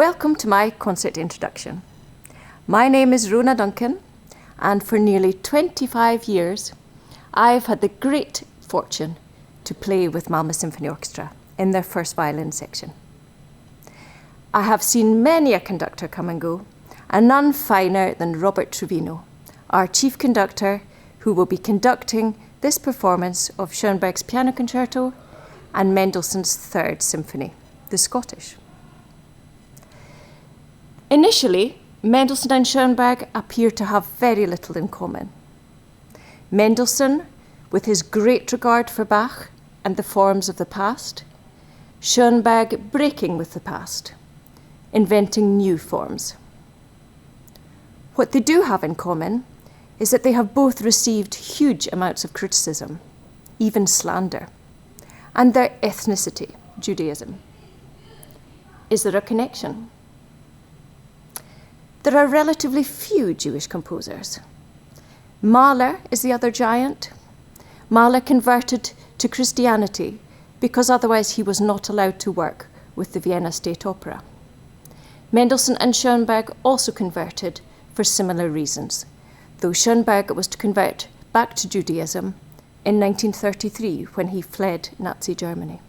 Welcome to my concert introduction. My name is Rona Duncan, and for nearly 25 years I've had the great fortune to play with Malmö Symphony Orchestra in their first violin section. I have seen many a conductor come and go, and none finer than Robert Trevino, our chief conductor, who will be conducting this performance of Schönberg's Piano Concerto and Mendelssohn's Third Symphony, the Scottish. Initially, Mendelssohn and Schönberg appear to have very little in common. Mendelssohn, with his great regard for Bach and the forms of the past, Schönberg breaking with the past, inventing new forms. What they do have in common is that they have both received huge amounts of criticism, even slander, and their ethnicity, Judaism. Is there a connection? There are relatively few Jewish composers. Mahler is the other giant. Mahler converted to Christianity because otherwise he was not allowed to work with the Vienna State Opera. Mendelssohn and Schönberg also converted for similar reasons, though Schönberg was to convert back to Judaism in 1933 when he fled Nazi Germany.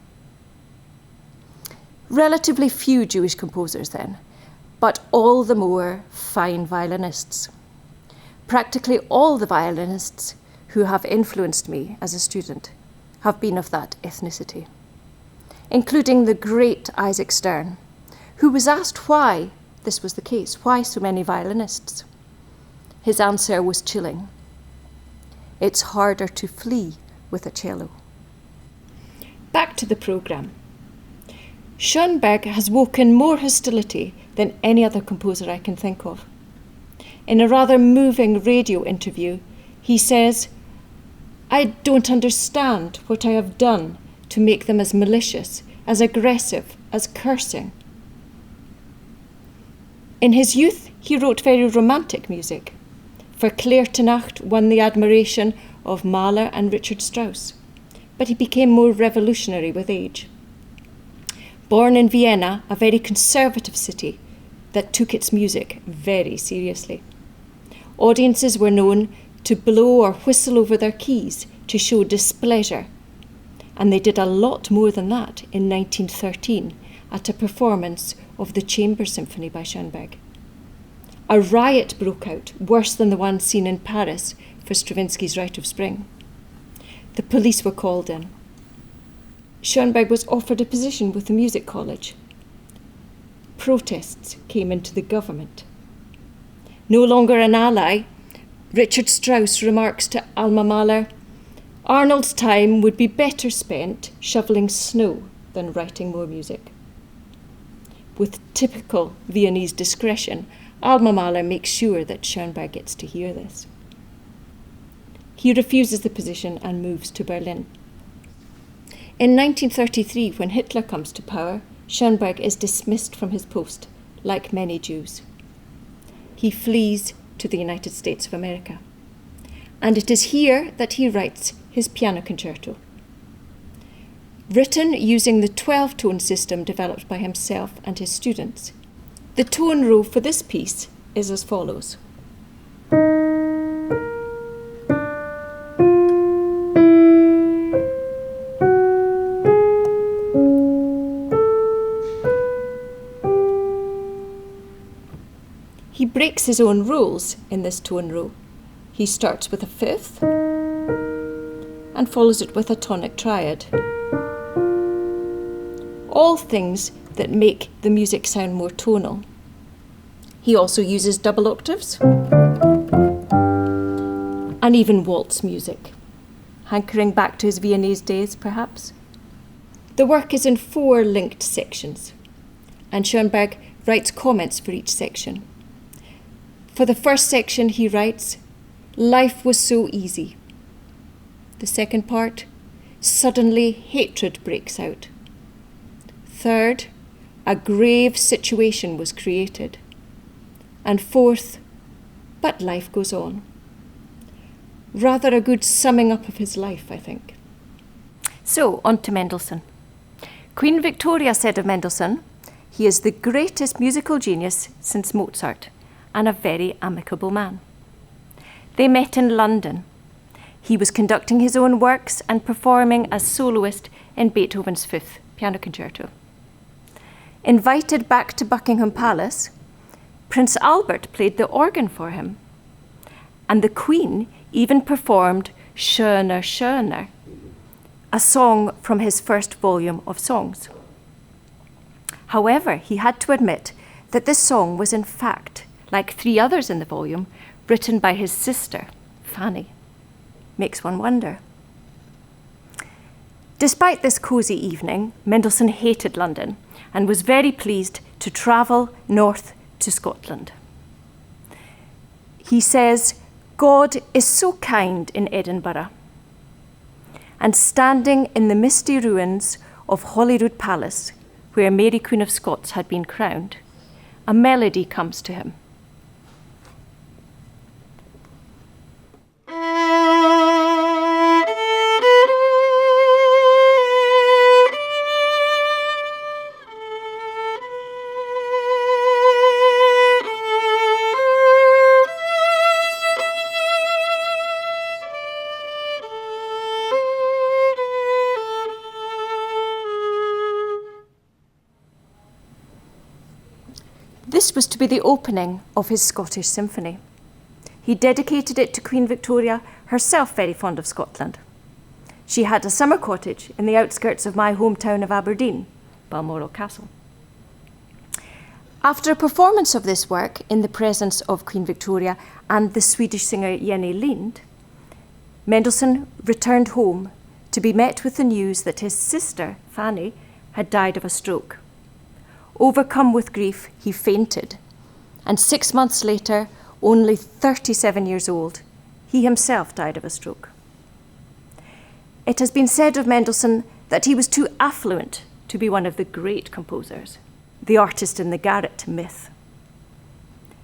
Relatively few Jewish composers then, but all the more fine violinists. Practically all the violinists who have influenced me as a student have been of that ethnicity, including the great Isaac Stern, who was asked why this was the case, why so many violinists. His answer was chilling. It's harder to flee with a cello. Back to the programme. Schönberg has woken more hostility than any other composer I can think of. In a rather moving radio interview, he says, "I don't understand what I have done to make them as malicious, as aggressive, as cursing." In his youth, he wrote very romantic music. Verklärte Nacht won the admiration of Mahler and Richard Strauss, but he became more revolutionary with age. Born in Vienna, a very conservative city that took its music very seriously. Audiences were known to blow or whistle over their keys to show displeasure, and they did a lot more than that in 1913 at a performance of the Chamber Symphony by Schönberg. A riot broke out, worse than the one seen in Paris for Stravinsky's Rite of Spring. The police were called in. Schönberg was offered a position with the Music College. Protests came into the government. No longer an ally, Richard Strauss remarks to Alma Mahler, "Arnold's time would be better spent shoveling snow than writing more music." With typical Viennese discretion, Alma Mahler makes sure that Schönberg gets to hear this. He refuses the position and moves to Berlin. In 1933, when Hitler comes to power, Schönberg is dismissed from his post, like many Jews. He flees to the United States of America. And it is here that he writes his piano concerto. Written using the 12-tone system developed by himself and his students. The tone row for this piece is as follows. He breaks his own rules in this tone row. He starts with a fifth and follows it with a tonic triad. All things that make the music sound more tonal. He also uses double octaves and even waltz music, hankering back to his Viennese days, perhaps. The work is in 4 linked sections, and Schönberg writes comments for each section. For the first section, he writes, "Life was so easy." The second part, "Suddenly hatred breaks out." Third, "A grave situation was created." And fourth, "But life goes on." Rather a good summing up of his life, I think. So, on to Mendelssohn. Queen Victoria said of Mendelssohn, he is the greatest musical genius since Mozart and a very amicable man. They met in London. He was conducting his own works and performing as soloist in Beethoven's Fifth Piano Concerto. Invited back to Buckingham Palace, Prince Albert played the organ for him, and the Queen even performed Schöner, Schöner, a song from his first volume of songs. However, he had to admit that this song was in fact, like 3 others in the volume, written by his sister, Fanny. Makes one wonder. Despite this cosy evening, Mendelssohn hated London and was very pleased to travel north to Scotland. He says, "God is so kind in Edinburgh." And standing in the misty ruins of Holyrood Palace, where Mary Queen of Scots had been crowned, a melody comes to him. This was to be the opening of his Scottish symphony. He dedicated it to Queen Victoria, herself very fond of Scotland. She had a summer cottage in the outskirts of my hometown of Aberdeen, Balmoral Castle. After a performance of this work in the presence of Queen Victoria and the Swedish singer Jenny Lind, Mendelssohn returned home to be met with the news that his sister, Fanny, had died of a stroke. Overcome with grief, he fainted, and 6 months later, only 37 years old, he himself died of a stroke. It has been said of Mendelssohn that he was too affluent to be one of the great composers, the artist in the garret myth.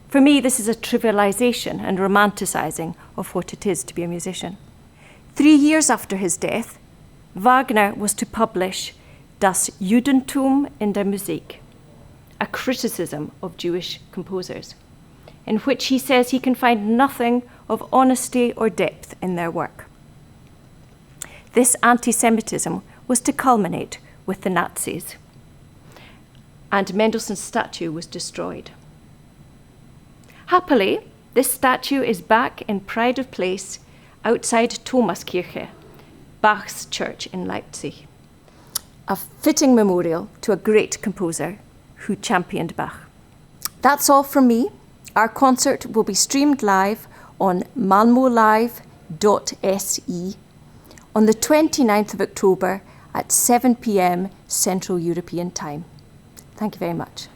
For me, this is a trivialization and romanticizing of what it is to be a musician. 3 years after his death, Wagner was to publish Das Judentum in der Musik, a criticism of Jewish composers, in which he says he can find nothing of honesty or depth in their work. This anti-Semitism was to culminate with the Nazis, and Mendelssohn's statue was destroyed. Happily, this statue is back in pride of place outside Thomaskirche, Bach's church in Leipzig. A fitting memorial to a great composer who championed Bach. That's all from me. Our concert will be streamed live on malmolive.se on the 29th of October at 7 p.m. Central European Time. Thank you very much.